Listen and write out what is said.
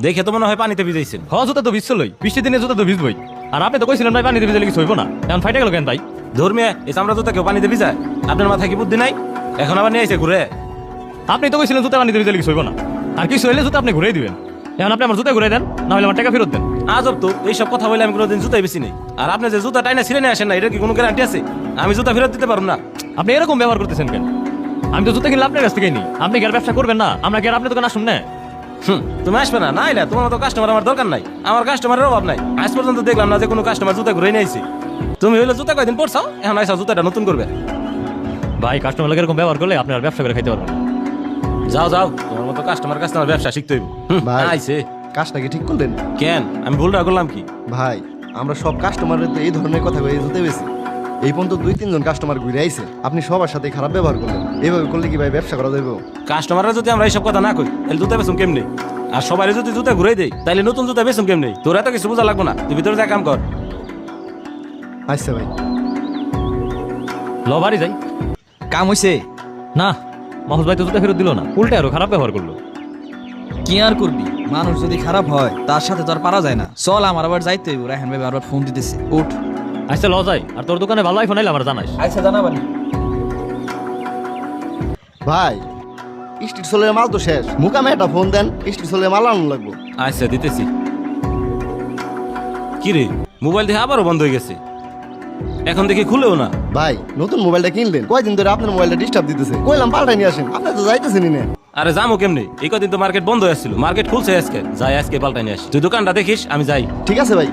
দেখে তো মনে হয় পানিতে ভিজাইছেন। হ জুতা তো ভিজছলই, বৃষ্টির দিনে জুতা তো ভিজবই। আর আপনি তো কইছিলেন ভাই পানিতে ভিজালে কিছু হইব না, এখন ফাইটে গেল কেন ভাই? ধর্মিয়া এই চামড়া জুতা কেউ পানিতে ভিজায়? আপনার মাথায় কি বুদ্ধি নাই? এখন আবার নিয়ে আইছে ঘুরে। আপনি তো কইছিলেন জুতা পানিতে ভিজালে কিছু হইব না, আর কিছু হইলে জুতা আপনি ঘুরেই দিবেন। এখন আপনি আমার জুতা ঘুরে দেন, না হলে আমার টাকা ফেরত দেন। আজব তো, এইসব কথা বলে আমি কোনোদিন জুতাই বেশি নেই। আর আপনি যে জুতা টাইনা ছিঁড়ে নিয়ে আসেন না, এটা কি কোনো গ্যারান্টি আছে আমি জুতা ফেরত দিতে পারবো না? আপনি এরকম ব্যবহার করতেছেন কেন? আমি তো জুতা কিনলে আপনার কাছ থেকে নিই, আপনি কি আর ব্যবসা করবেন না? আমরা কি আর আপনার দোকানে আসুন না? তুমি আসবে না? না এলে তোমার মতো কাস্টমার আমার দরকার নাই, আমার কাস্টমারের অভাব নাই। আজ পর্যন্ত দেখলাম না যে কোনো কাস্টমার জুতা ঘুরে নিয়ে আইছে। তুমি হইলে জুতা কয়দিন পরছাও, এখন আইসা জুতাটা নতুন করবে। ভাই কাস্টমার এরকম ব্যবহার করলে আপনি আর ব্যবসা করে খাইতে পারবেন না। যাও যাও, তোমার মতো কাস্টমার কাছে আমার ব্যবসা শিখতে হইব। ভাই। আইছে কাজটা কি ঠিক করলেন? কেন? আমি ভুলটা করলাম কি? ভাই আমরা সব কাস্টমারের তো এই ধরনের কথা কয়ে জুতে বেশি। এই পর্যন্ত 2-3 জন কাস্টমার ঘুরে আইছে, আপনি সবার সাথে খারাপ ব্যবহার করলেন। এইভাবে করলে কি ভাই ব্যবসা করা যাবে? কাস্টমাররা যদি আমরা এইসব কথা না কই, তাহলে জুতা বেচুম কেমনে? আর সবাই যদি জুতা ঘুরে দেই, তাহলে নতুন জুতা বেচুম কেমনে? তোর এত কিছু বোঝা লাগবো না, তুই ভিতরে যা কাম কর। আচ্ছা ভাই। ল বাড়ি যাই। কাম হইছে? না, মাহফুজ ভাই তো জুতা ফেরত দিল না, উল্টে আরো খারাপ ব্যবহার করলো। কি আর করবি, মানুষ যদি খারাপ হয় তার সাথে তো আর পারা যায় না। চল আমার আবার যাইতে হইব, রায়হান ভাই আবার ফোন দিতেছে। উঠ। আচ্ছা ল যাই, আর তোর দোকানে ভালো আইফোন আইলে আমার জানাইস। আচ্ছা জানাবানি। ভাই স্ট্রিট সোলের মাল তো শেষ, মুকামে একটা ফোন দেন, স্ট্রিট সোলের মাল আনু লাগবো। আচ্ছা দিতেছি। কি রে, মোবাইল দেখে আবারও বন্ধ হয়ে গেছে, এখন দেখি খুলেও না। ভাই নতুন মোবাইলটা কিনলেন, কয়দিন ধরে আপনার মোবাইলটা ডিস্টার্ব দিতেছে, কইলাম পাল্টাই নিয়ে আসেন, আপনি তো যাইতেছেনই না। আরে যামো কেমনে? এই কদিন তো মার্কেট বন্ধ হয়েছিল, মার্কেট খুলছে আজকে, যাই আজকে পাল্টাই নিয়ে আসি। তুই দোকানটা দেখিস, আমি যাই। ঠিক আছে ভাই।